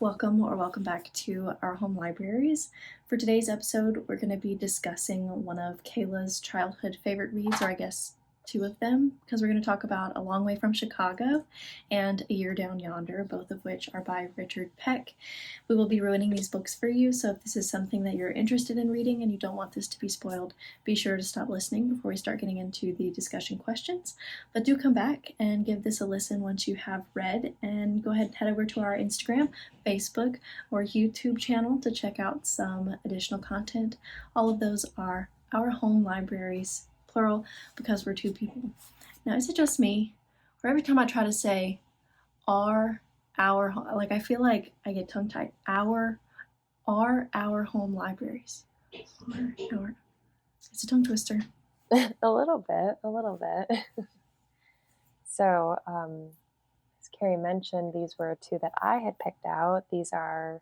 Welcome back to our home libraries. For today's episode, we're going to be discussing one of Kayla's childhood favorite reads, or I guess two of them, because we're going to talk about A Long Way from Chicago and A Year Down Yonder, both of which are by Richard Peck. We will be ruining these books for you, so if this is something that you're interested in reading and you don't want this to be spoiled, be sure to stop listening before we start getting into the discussion questions. But do come back and give this a listen once you have read, and go ahead and head over to our Instagram, Facebook, or YouTube channel to check out some additional content. All of those are our home libraries, plural, because we're two people. Now, is it just me, or every time I try to say our, like I feel like I get tongue-tied, our home libraries? Our. It's a tongue twister. A little bit. So, as Carrie mentioned, these were two that I had picked out. These are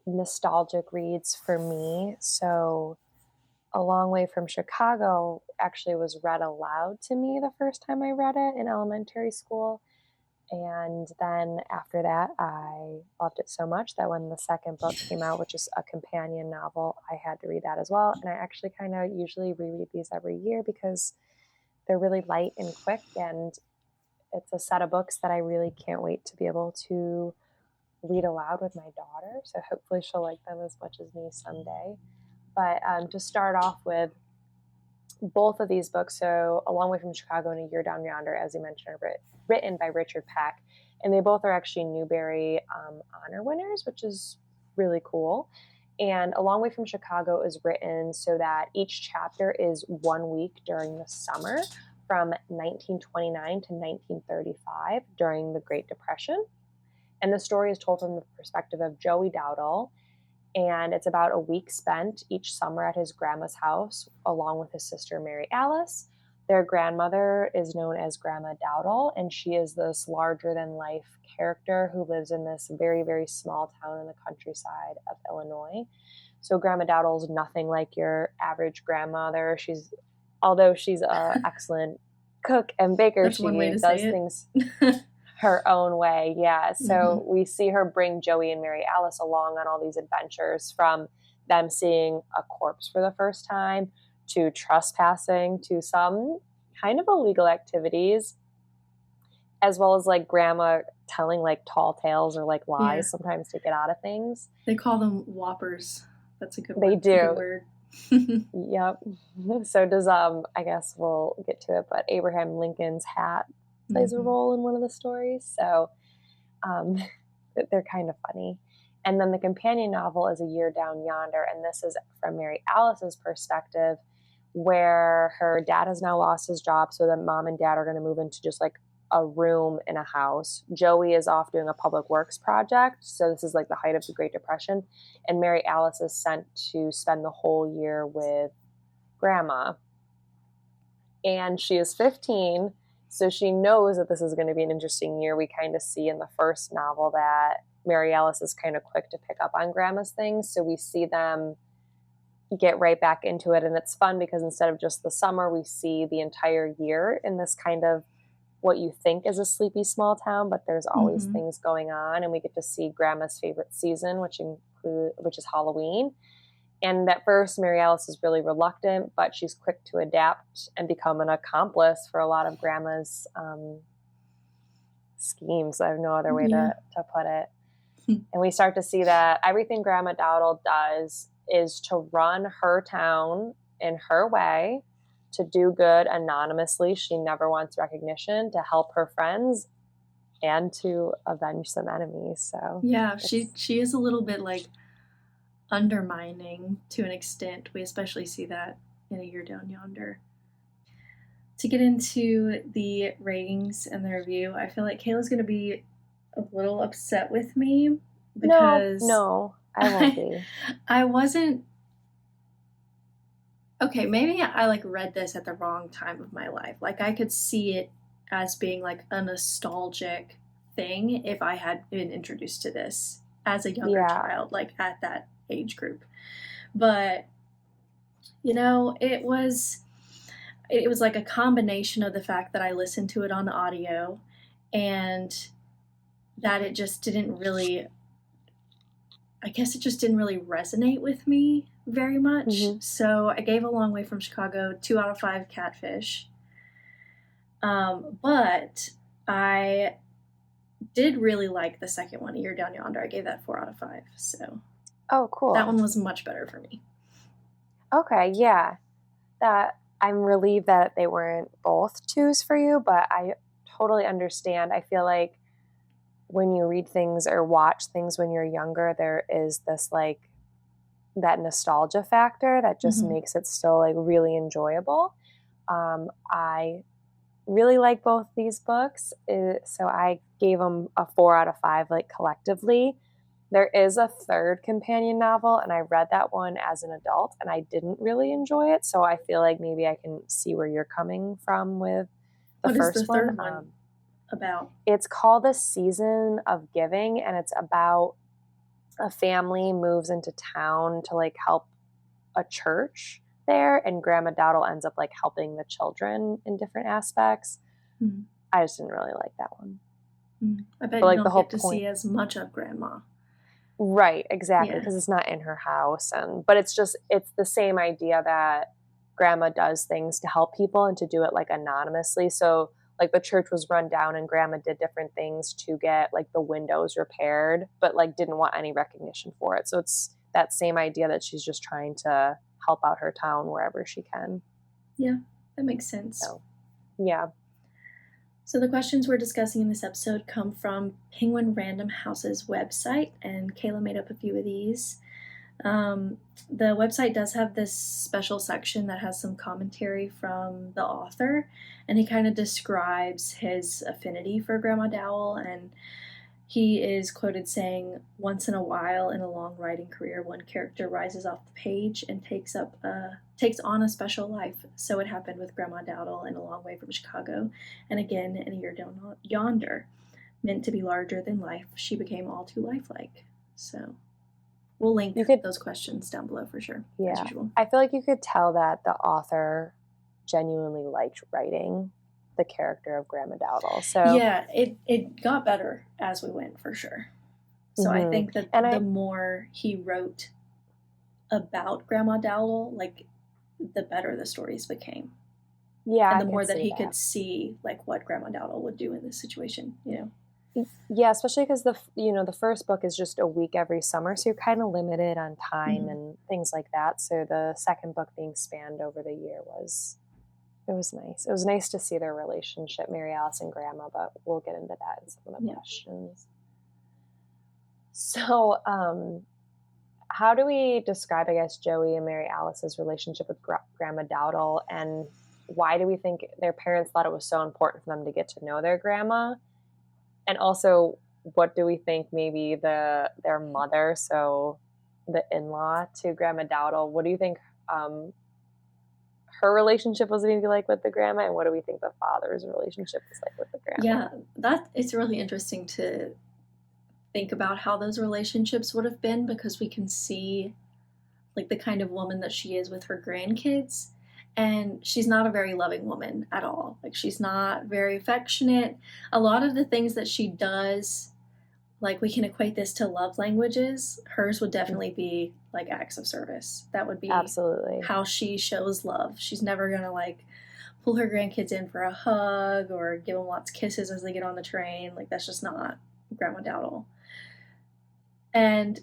nostalgic reads for me. So, A Long Way from Chicago actually was read aloud to me the first time I read it in elementary school. And then after that, I loved it so much that when the second book came out, which is a companion novel, I had to read that as well. And I actually kind of usually reread these every year because they're really light and quick. And it's a set of books that I really can't wait to be able to read aloud with my daughter. So hopefully she'll like them as much as me someday. But to start off with, both of these books, so A Long Way from Chicago and A Year Down Yonder, as you mentioned, are written by Richard Peck. And they both are actually Newbery honor winners, which is really cool. And A Long Way from Chicago is written so that each chapter is 1 week during the summer from 1929 to 1935 during the Great Depression. And the story is told from the perspective of Joey Dowdle. And it's about a week spent each summer at his grandma's house, along with his sister, Mary Alice. Their grandmother is known as Grandma Dowdle, and she is this larger-than-life character who lives in this very, very small town in the countryside of Illinois. So Grandma Dowdle is nothing like your average grandmother. Although she's an excellent cook and baker, That's she one way to does say it. things her own way. Yeah. So we see her bring Joey and Mary Alice along on all these adventures, from them seeing a corpse for the first time to trespassing to some kind of illegal activities, as well as like grandma telling like tall tales or like lies sometimes to get out of things. They call them whoppers. That's a good They word. do. Good word. Yep. So does I guess we'll get to it, but Abraham Lincoln's hat plays a role in one of the stories. So they're kind of funny. And then the companion novel is A Year Down Yonder, and this is from Mary Alice's perspective, where her dad has now lost his job, so that mom and dad are going to move into just like a room in a house. Joey is off doing a public works project, so this is like the height of the Great Depression, and Mary Alice is sent to spend the whole year with grandma. And she is 15, so she knows that this is going to be an interesting year. We kind of see in the first novel that Mary Alice is kind of quick to pick up on grandma's things, so we see them get right back into it. And it's fun because instead of just the summer, we see the entire year in this kind of what you think is a sleepy small town, but there's always things going on. And we get to see grandma's favorite season, which is Halloween. And at first, Mary Alice is really reluctant, but she's quick to adapt and become an accomplice for a lot of grandma's schemes. I have no other way to put it. And we start to see that everything Grandma Dowdle does is to run her town in her way, to do good anonymously. She never wants recognition, to help her friends, and to avenge some enemies. So yeah, she is a little bit like undermining to an extent. We especially see that in A Year Down Yonder. To get into the ratings and the review, I feel like Kayla's going to be a little upset with me because no, I won't be. I wasn't. Okay, maybe I like read this at the wrong time of my life. Like I could see it as being like a nostalgic thing if I had been introduced to this as a younger child, like at that age group. But you know, it was like a combination of the fact that I listened to it on audio and that it just didn't really I guess it just didn't really resonate with me very much. Mm-hmm. So I gave A Long Way from Chicago 2 out of 5 catfish. But I did really like the second one, A Year Down Yonder. I gave that 4 out of 5. So Oh, cool. that one was much better for me. Okay, yeah. That I'm relieved that they weren't both 2s for you, but I totally understand. I feel like when you read things or watch things when you're younger, there is this like that nostalgia factor that just makes it still like really enjoyable. I really like both these books, so I gave them a 4 out of 5 like collectively. There is a third companion novel, and I read that one as an adult, and I didn't really enjoy it. So I feel like maybe I can see where you're coming from with the What first is the third one about? It's called A Season of Giving, and it's about a family moves into town to like help a church there, and Grandma Dowdle ends up like helping the children in different aspects. I just didn't really like that one. I bet but, like, you the don't whole get to point... see as much of Grandma. Right, exactly, because it's not in her house, but it's the same idea that Grandma does things to help people and to do it like anonymously. So like the church was run down and Grandma did different things to get like the windows repaired, but like didn't want any recognition for it. So it's that same idea that she's just trying to help out her town wherever she can. Yeah, that makes sense. So, yeah. So the questions we're discussing in this episode come from Penguin Random House's website, and Kayla made up a few of these. The website does have this special section that has some commentary from the author, and he kind of describes his affinity for Grandma Dowell, and he is quoted saying, "Once in a while in a long writing career, one character rises off the page and takes on a special life. So it happened with Grandma Dowdle in A Long Way from Chicago, and again in A Year Down Yonder. Meant to be larger than life, she became all too lifelike." So we'll link those questions down below for sure, as usual. I feel like you could tell that the author genuinely liked writing the character of Grandma Dowdle. So yeah, it got better as we went, for sure. So I think that the more he wrote about Grandma Dowdle, like, the better the stories became. Yeah, and the more that he could see like what Grandma Dowdle would do in this situation, Yeah, especially because the first book is just a week every summer, so you're kind of limited on time and things like that. So the second book being spanned over the year was nice. It was nice to see their relationship, Mary Alice and Grandma, but we'll get into that in some of the questions. So, how do we describe, I guess, Joey and Mary Alice's relationship with Grandma Dowdle, and why do we think their parents thought it was so important for them to get to know their grandma? And also, what do we think maybe their mother, so the in-law to Grandma Dowdle, what do you think her relationship was maybe like with the grandma, and what do we think the father's relationship was like with the grandma? Yeah, it's really interesting to think about how those relationships would have been, because we can see like the kind of woman that she is with her grandkids, and she's not a very loving woman at all. Like, she's not very affectionate. A lot of the things that she does, like, we can equate this to love languages. Hers would definitely be like acts of service. That would be absolutely how she shows love. She's never gonna like pull her grandkids in for a hug or give them lots of kisses as they get on the train. Like, that's just not Grandma Dowdle. And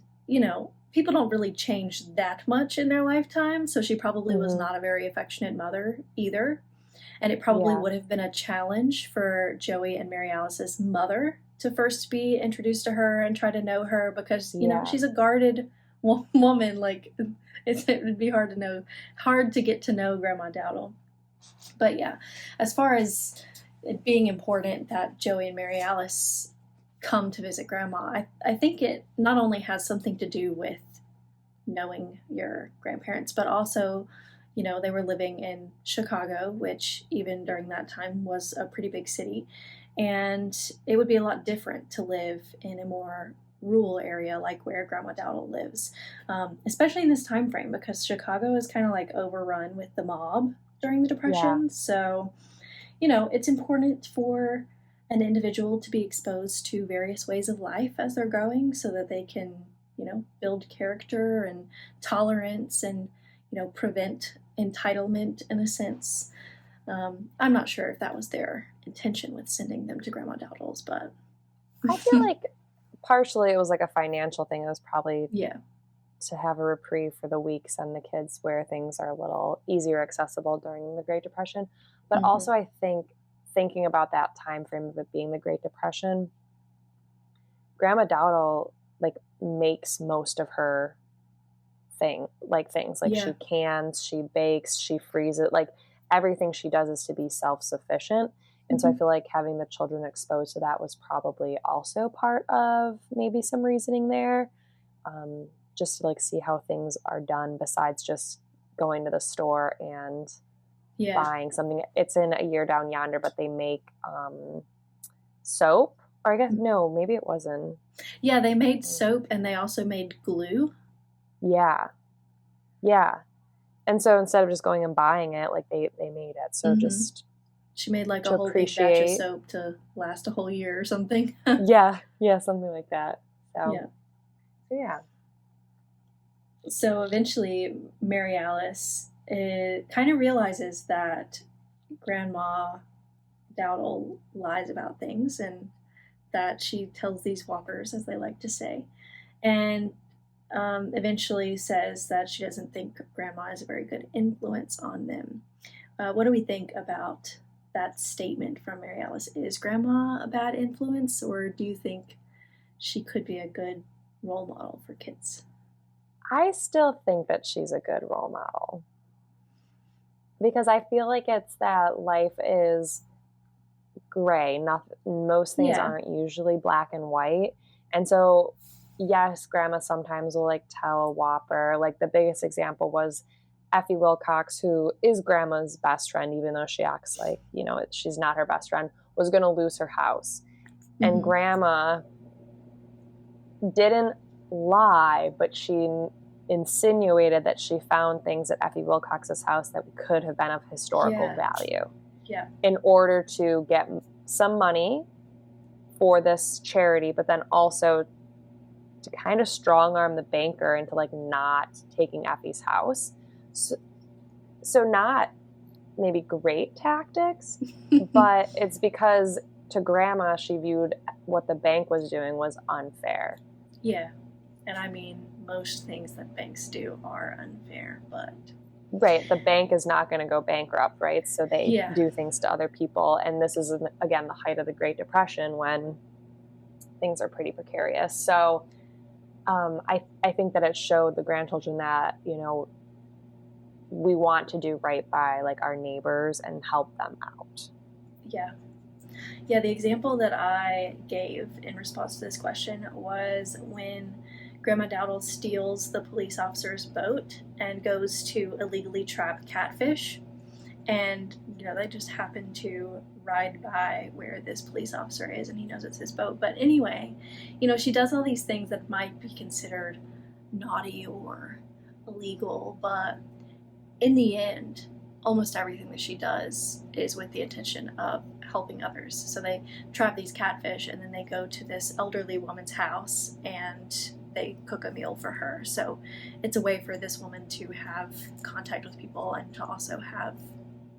people don't really change that much in their lifetime, so she probably was not a very affectionate mother either. And it probably would have been a challenge for Joey and Mary Alice's mother to first be introduced to her and try to know her, because she's a guarded woman. Like, it would be hard to get to know Grandma Dowdle. But yeah, as far as it being important that Joey and Mary Alice come to visit Grandma, I think it not only has something to do with knowing your grandparents, but also, they were living in Chicago, which even during that time was a pretty big city, and it would be a lot different to live in a more rural area like where Grandma Dowdle lives, especially in this time frame, because Chicago is kind of like overrun with the mob during the Depression. Yeah. So, it's important for an individual to be exposed to various ways of life as they're growing, so that they can, build character and tolerance and, prevent entitlement in a sense. I'm not sure if that was their intention with sending them to Grandma Dowdle's, but I feel like partially it was like a financial thing. It was probably to have a reprieve for the week, send the kids where things are a little easier accessible during the Great Depression. But also I think thinking about that time frame of it being the Great Depression, Grandma Dowdle makes most of her things. She cans, she bakes, she freezes, everything she does is to be self-sufficient. And so I feel like having the children exposed to that was probably also part of maybe some reasoning there, just to see how things are done besides just going to the store and buying something. It's in A Year Down Yonder, but they make soap. Or I guess, no, maybe it wasn't. Yeah, they made soap and they also made glue. Yeah. And so instead of just going and buying it, they made it. So just... She made a whole big batch of soap to last a whole year or something. yeah, something like that. So, yeah. So eventually, Mary Alice kind of realizes that Grandma Dowdle lies about things and that she tells these whoppers, as they like to say, and eventually says that she doesn't think Grandma is a very good influence on them. What do we think about that statement from Mary Alice? Is Grandma a bad influence, or do you think she could be a good role model for kids? I still think that she's a good role model, because I feel like it's that life is gray. Most things aren't usually black and white. And so, yes, Grandma sometimes will tell a whopper. The biggest example was Effie Wilcox, who is Grandma's best friend, even though she acts like, she's not her best friend, was going to lose her house. And Grandma didn't lie, but she insinuated that she found things at Effie Wilcox's house that could have been of historical value. Yeah. In order to get some money for this charity, but then also to kind of strong arm the banker into not taking Effie's house. So not maybe great tactics, but it's because to Grandma, she viewed what the bank was doing was unfair. Yeah. And I mean, most things that banks do are unfair, but... Right. The bank is not going to go bankrupt, right? So they do things to other people. And this is, again, the height of the Great Depression when things are pretty precarious. So I think that it showed the grandchildren that, we want to do right by our neighbors and help them out. Yeah. Yeah, the example that I gave in response to this question was when Grandma Dowdle steals the police officer's boat and goes to illegally trap catfish. And, they just happen to ride by where this police officer is and he knows it's his boat. But anyway, she does all these things that might be considered naughty or illegal, but in the end, almost everything that she does is with the intention of helping others. So they trap these catfish and then they go to this elderly woman's house and they cook a meal for her. So it's a way for this woman to have contact with people and to also have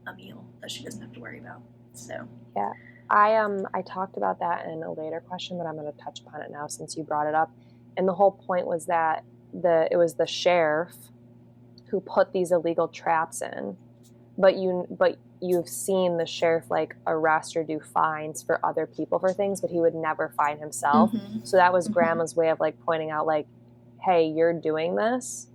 a meal that she doesn't have to worry about. So yeah, I talked about that in a later question, but I'm going to touch upon it now since you brought it up. And the whole point was that it was the sheriff who put these illegal traps in, but you've seen the sheriff arrest or do fines for other people for things, but he would never fine himself. So that was Grandma's way of pointing out hey, you're doing this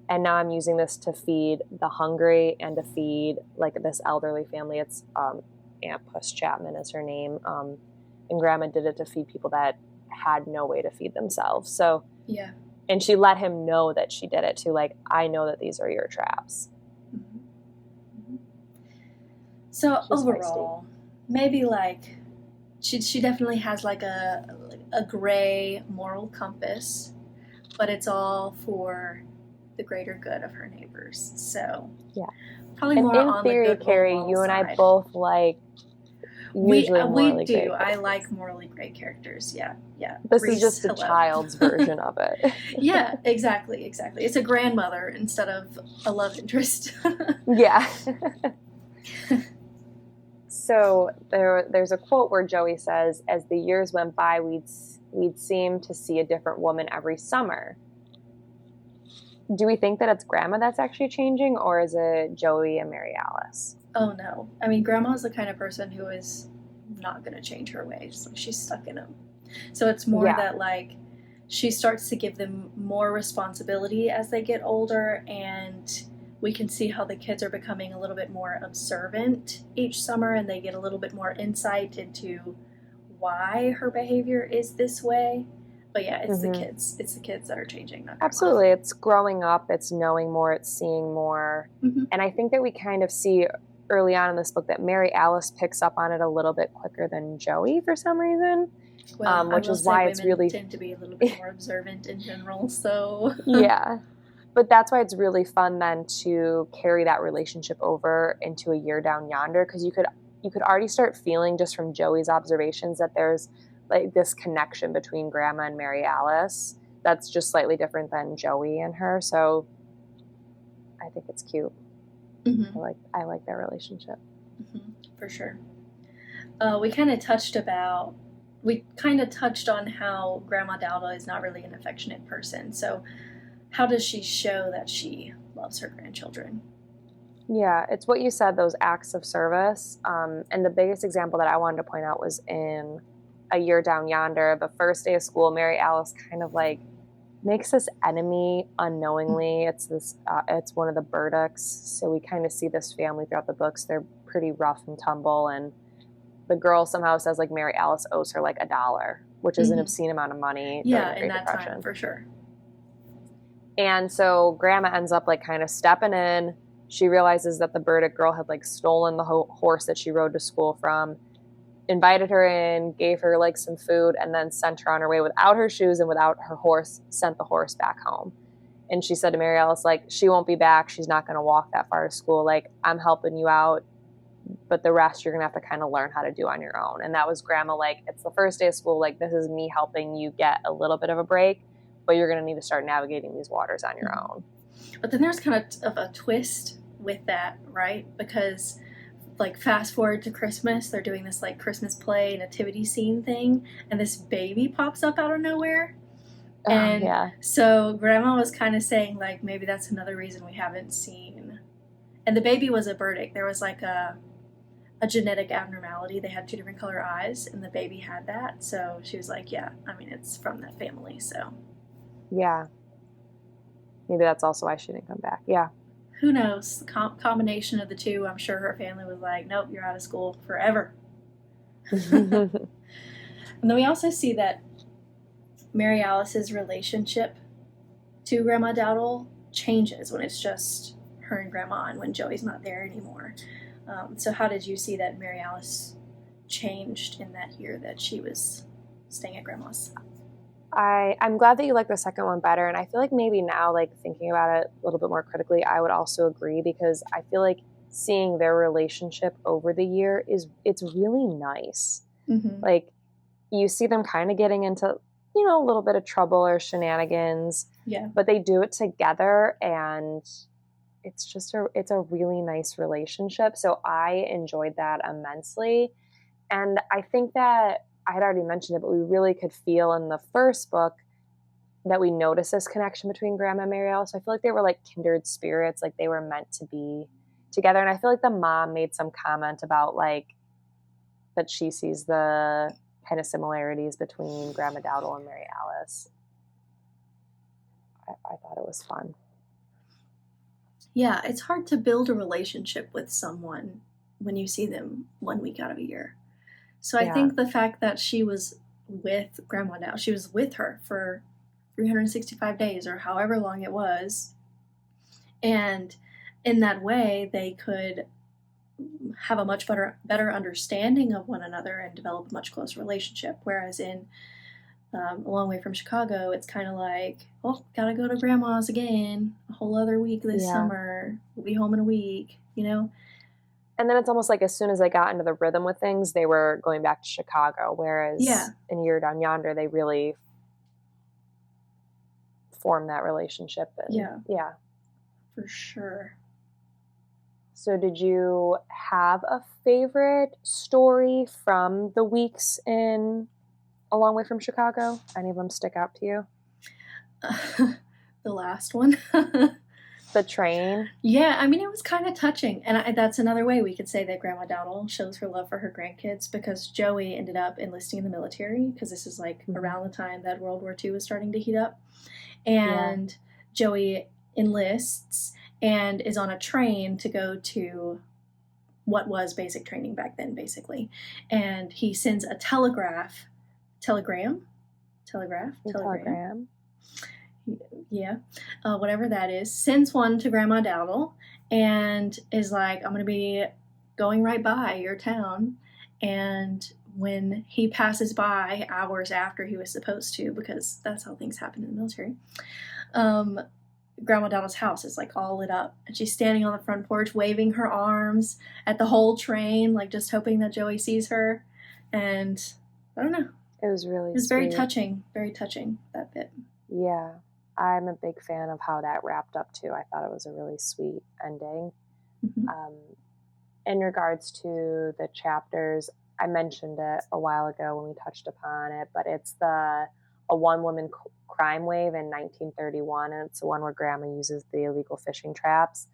and now I'm using this to feed the hungry and to feed this elderly family. It's Aunt Puss Chapman is her name, and Grandma did it to feed people that had no way to feed themselves. So yeah. And she let him know that she did it too. I know that these are your traps. So she's overall, maybe she definitely has a gray moral compass, but it's all for the greater good of her neighbors. So yeah, probably more in on theory, the good Carrie, you and I both usually morally do. gray I characters. like morally gray characters. Yeah. This Reese, is just a hello. child's version of it. Yeah, exactly. It's a grandmother instead of a love interest. Yeah. So there's a quote where Joey says, "As the years went by, we'd seem to see a different woman every summer." Do we think that it's Grandma that's actually changing, or is it Joey and Mary Alice? Oh no. I mean, Grandma's the kind of person who is not going to change her ways. Like, she's stuck in them. So it's more that, like, she starts to give them more responsibility as they get older, and we can see how the kids are becoming a little bit more observant each summer, and they get a little bit more insight into why her behavior is this way. But yeah, it's the kids. It's the kids that are changing. Not Grandma. Absolutely. It's growing up. It's knowing more. It's seeing more. And I think that we kind of see early on in this book that Mary Alice picks up on it a little bit quicker than Joey for some reason. Well, which is why it's really tend to be a little bit more observant in general. So yeah. But that's why it's really fun then to carry that relationship over into A Year Down Yonder, because you could already start feeling just from Joey's observations that there's like this connection between Grandma and Mary Alice that's just slightly different than Joey and her. So I think it's cute. I like their relationship. For sure. We kind of touched on how Grandma Dalda is not really an affectionate person. So how does she show that she loves her grandchildren? Yeah, it's what you said, those acts of service. And the biggest example that I wanted to point out was in A Year Down Yonder. The first day of school, Mary Alice kind of like makes this enemy unknowingly. It's one of the Burdocks. So we kind of see this family throughout the books. They're pretty rough and tumble. And the girl somehow says like Mary Alice owes her like $1, which is an obscene amount of money. Yeah, in that time, for sure. And so Grandma ends up like kind of stepping in. She realizes that the Burdick girl had like stolen the horse that she rode to school from, invited her in, gave her like some food, and then sent her on her way without her shoes and without her horse, sent the horse back home. And she said to Mary Alice, like, she won't be back. She's not going to walk that far to school. Like, I'm helping you out, but the rest you're going to have to kind of learn how to do on your own. And that was Grandma, like, it's the first day of school. Like, this is me helping you get a little bit of a break, but you're going to need to start navigating these waters on your own. But then there's kind of a twist with that, right? Because like fast forward to Christmas, they're doing this like Christmas play nativity scene thing, and this baby pops up out of nowhere. And so Grandma was kind of saying like maybe that's another reason we haven't seen. And the baby was a Burdick. There was like a genetic abnormality. They had 2 different color eyes, and the baby had that. So she was like, yeah, I mean, it's from that family. So yeah, maybe that's also why she didn't come back. Yeah. Who knows? The combination of the two, I'm sure her family was like, nope, you're out of school forever. And then we also see that Mary Alice's relationship to Grandma Dowdle changes when it's just her and Grandma and when Joey's not there anymore. So how did you see that Mary Alice changed in that year that she was staying at Grandma's? I'm glad that you like the second one better, and I feel like maybe now, like thinking about it a little bit more critically, I would also agree, because I feel like seeing their relationship over the year it's really nice. Like you see them kind of getting into a little bit of trouble or shenanigans, but they do it together, and it's a really nice relationship. So I enjoyed that immensely, and I think that I had already mentioned it, but we really could feel in the first book that we noticed this connection between Grandma and Mary Alice. So I feel like they were like kindred spirits, like they were meant to be together. And I feel like the mom made some comment about like that she sees the kind of similarities between Grandma Dowdle and Mary Alice. I thought it was fun. Yeah, it's hard to build a relationship with someone when you see them 1 week out of a year. So I think the fact that she was with Grandma now, she was with her for 365 days or however long it was, and in that way they could have a much better understanding of one another and develop a much closer relationship. Whereas in A Long Way from Chicago, it's kind of like, oh, gotta go to Grandma's again, a whole other week this summer, we'll be home in a week, And then it's almost like as soon as I got into the rhythm with things, they were going back to Chicago. Whereas in Year Down Yonder, they really formed that relationship. And yeah. For sure. So did you have a favorite story from the weeks in A Long Way from Chicago? Any of them stick out to you? The last one. The train? Yeah, I mean, it was kind of touching. And that's another way we could say that Grandma Dowdle shows her love for her grandkids, because Joey ended up enlisting in the military, because this is like around the time that World War II was starting to heat up. And Joey enlists and is on a train to go to what was basic training back then, basically. And he sends a telegram. Yeah, whatever that is, sends one to Grandma Dowdle and is like, I'm going to be going right by your town. And when he passes by hours after he was supposed to, because that's how things happen in the military, Grandma Dowdle's house is like all lit up, and she's standing on the front porch waving her arms at the whole train, like just hoping that Joey sees her. And I don't know, it was really it was very touching, that bit. Yeah, I'm a big fan of how that wrapped up too. I thought it was a really sweet ending. In regards to the chapters, I mentioned it a while ago when we touched upon it, but it's a one-woman crime wave in 1931, and it's the one where Grandma uses the illegal fishing traps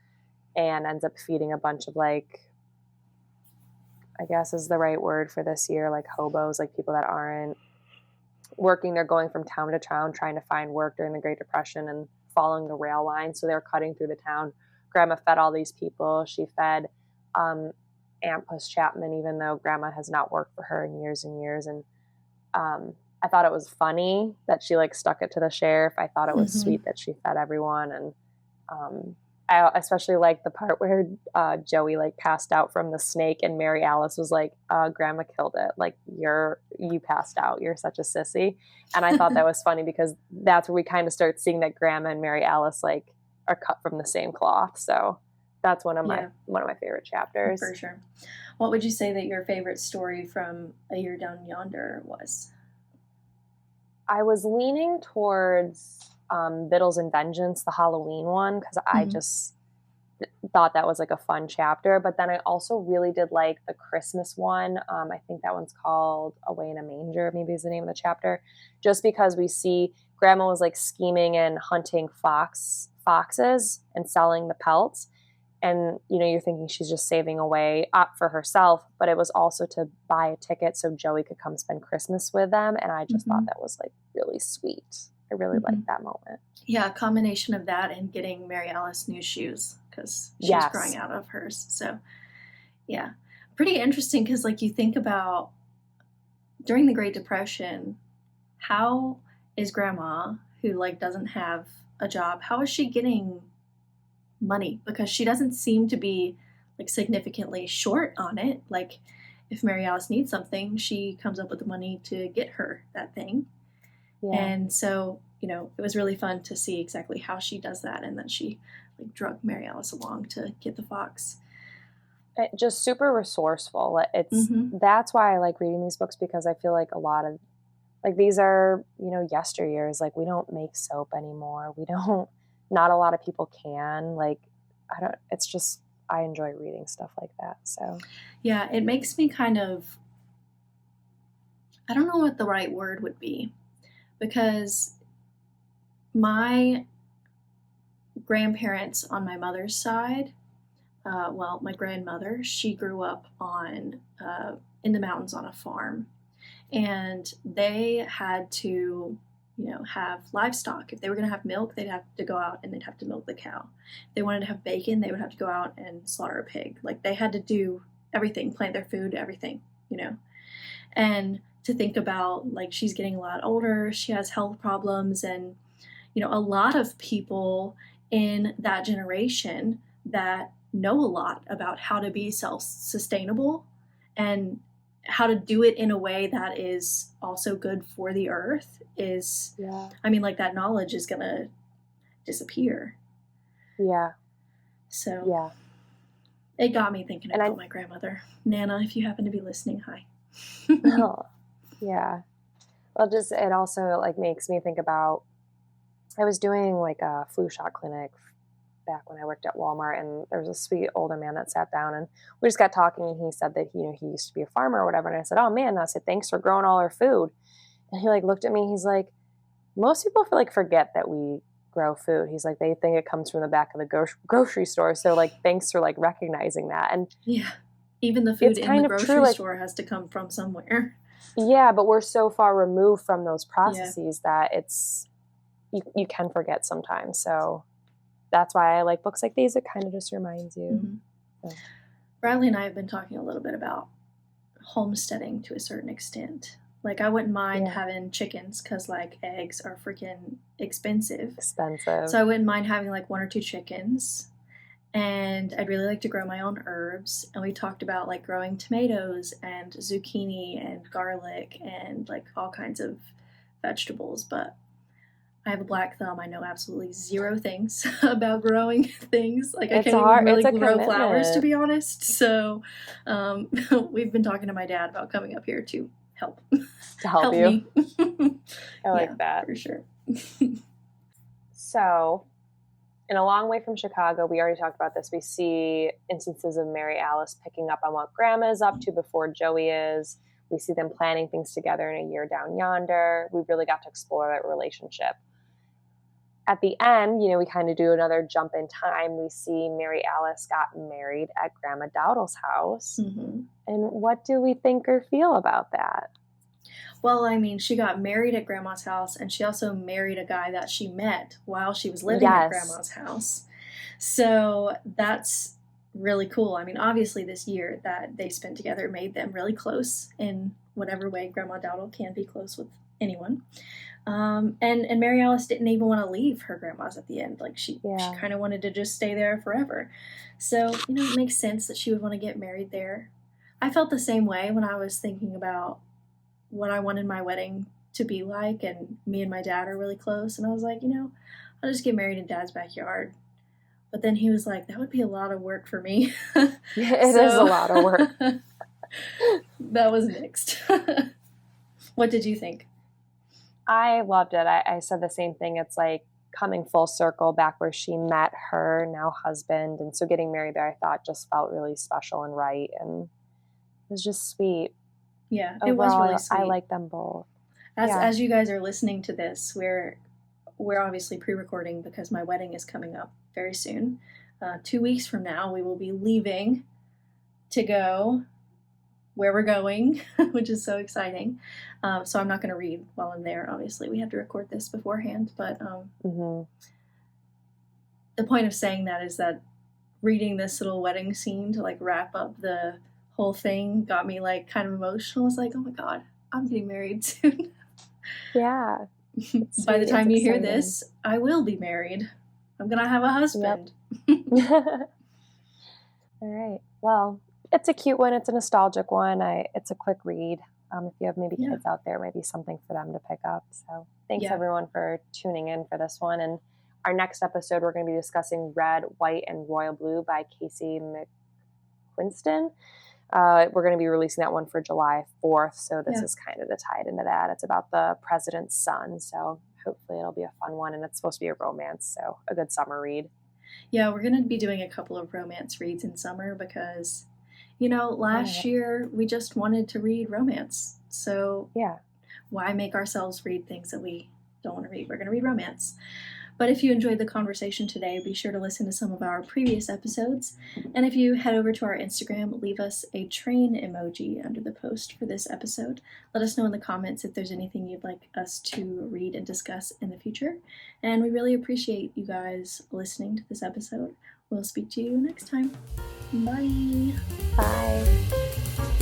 and ends up feeding a bunch of, like, I guess is the right word for this year, like hobos, like people that aren't working. They're going from town to town trying to find work during the Great Depression and following the rail line. So they're cutting through the town. Grandma fed all these people. She fed Aunt Puss Chapman, even though Grandma has not worked for her in years and years. And I thought it was funny that she like stuck it to the sheriff. I thought it was sweet that she fed everyone. And I especially liked the part where Joey like passed out from the snake, and Mary Alice was like, Grandma killed it. Like, you passed out. You're such a sissy. And I thought that was funny, because that's where we kind of start seeing that Grandma and Mary Alice like are cut from the same cloth. So that's one of my favorite chapters. For sure. What would you say that your favorite story from A Year Down Yonder was? I was leaning towards Vittles and Vengeance, the Halloween one, because I just thought that was like a fun chapter. But then I also really did like the Christmas one. I think that one's called Away in a Manger, maybe is the name of the chapter, just because we see Grandma was like scheming and hunting foxes and selling the pelts. And, you know, you're thinking she's just saving away for herself, but it was also to buy a ticket so Joey could come spend Christmas with them. And I just thought that was like really sweet. I really liked that moment. Yeah, a combination of that and getting Mary Alice new shoes, because she's growing out of hers. So, yeah, pretty interesting, because like you think about during the Great Depression, how is Grandma, who like doesn't have a job, how is she getting money? Because she doesn't seem to be like significantly short on it. Like, if Mary Alice needs something, she comes up with the money to get her that thing. And so, you know, it was really fun to see exactly how she does that, and then she like drug Mary Alice along to get the fox. Just super resourceful. That's why I like reading these books, because I feel like a lot of like these are, you know, yesteryears. Like, we don't make soap anymore. Not a lot of people can. Like, it's just, I enjoy reading stuff like that. So yeah, it makes me kind of, I don't know what the right word would be, because my grandparents on my mother's side, my grandmother, she grew up in the mountains on a farm, and they had to, you know, have livestock. If they were going to have milk, they'd have to go out and they'd have to milk the cow. If they wanted to have bacon, they would have to go out and slaughter a pig. Like, they had to do everything, plant their food, everything, you know. And to think about, like, she's getting a lot older, she has health problems, and, you know, a lot of people in that generation that know a lot about how to be self-sustainable and how to do it in a way that is also good for the earth is, I mean, like, that knowledge is going to disappear. Yeah. So. Yeah. It got me thinking And about my grandmother. Nana, if you happen to be listening, hi. Oh, yeah. Well, it also like makes me think about, I was doing like a flu shot clinic back when I worked at Walmart, and there was a sweet older man that sat down, and we just got talking, and he said that, he used to be a farmer or whatever. And I said, oh man, I said, thanks for growing all our food. And he like looked at me, he's like, most people like forget that we grow food. He's like, they think it comes from the back of the grocery store. So like, thanks for like recognizing that. And yeah, even the food in the grocery store has to come from somewhere. Yeah, but we're so far removed from those processes that it's, you can forget sometimes. So that's why I like books like these. It kind of just reminds you. So. Bradley and I have been talking a little bit about homesteading to a certain extent. Like, I wouldn't mind having chickens because, like, eggs are freaking expensive. So I wouldn't mind having, like, 1 or 2 chickens. And I'd really like to grow my own herbs. And we talked about, like, growing tomatoes and zucchini and garlic and, like, all kinds of vegetables. But I have a black thumb. I know absolutely 0 things about growing things. Like, I can't even really grow flowers, to be honest. So we've been talking to my dad about coming up here to help. To help you. Me. I like that. For sure. So, in A Long Way from Chicago, we already talked about this. We see instances of Mary Alice picking up on what Grandma is up to before Joey is. We see them planning things together in A Year Down Yonder. We really got to explore that relationship. At the end, we kind of do another jump in time. We see Mary Alice got married at Grandma Dowdle's house. Mm-hmm. And what do we think or feel about that? Well, I mean, she got married at Grandma's house, and she also married a guy that she met while she was living at Grandma's house. So that's really cool. I mean, obviously this year that they spent together made them really close in whatever way Grandma Dowdle can be close with anyone. And Mary Alice didn't even want to leave her grandma's at the end. Like, she kind of wanted to just stay there forever. So, it makes sense that she would want to get married there. I felt the same way when I was thinking about what I wanted my wedding to be like, and me and my dad are really close. And I was like, I'll just get married in Dad's backyard. But then he was like, that would be a lot of work for me. It is a lot of work. That was mixed. What did you think? I loved it. I said the same thing. It's like coming full circle back where she met her now husband. And so getting married there, I thought just felt really special and right. And it was just sweet. Yeah, overall, it was really sweet. I like them both. As you guys are listening to this, we're obviously pre-recording because my wedding is coming up very soon. 2 weeks from now, we will be leaving to go where we're going, which is so exciting. So I'm not going to read while I'm there, obviously. We have to record this beforehand. But the point of saying that is that reading this little wedding scene to, like, wrap up the whole thing got me, like, kind of emotional. I was like, oh my God, I'm getting married soon. Yeah. By the time you hear this, I will be married. I'm going to have a husband. Yep. All right. Well, it's a cute one. It's a nostalgic one. It's a quick read. If you have maybe kids out there, maybe something for them to pick up. So thanks everyone for tuning in for this one. And our next episode, we're going to be discussing Red, White, and Royal Blue by Casey McQuiston. We're going to be releasing that one for July 4th. So this is kind of tied into that. It's about the president's son. So hopefully it'll be a fun one. And it's supposed to be a romance. So a good summer read. Yeah, we're going to be doing a couple of romance reads in summer because, last year we just wanted to read romance. So why make ourselves read things that we don't want to read? We're going to read romance. But if you enjoyed the conversation today, be sure to listen to some of our previous episodes. And if you head over to our Instagram, leave us a train emoji under the post for this episode. Let us know in the comments if there's anything you'd like us to read and discuss in the future. And we really appreciate you guys listening to this episode. We'll speak to you next time. Bye. Bye.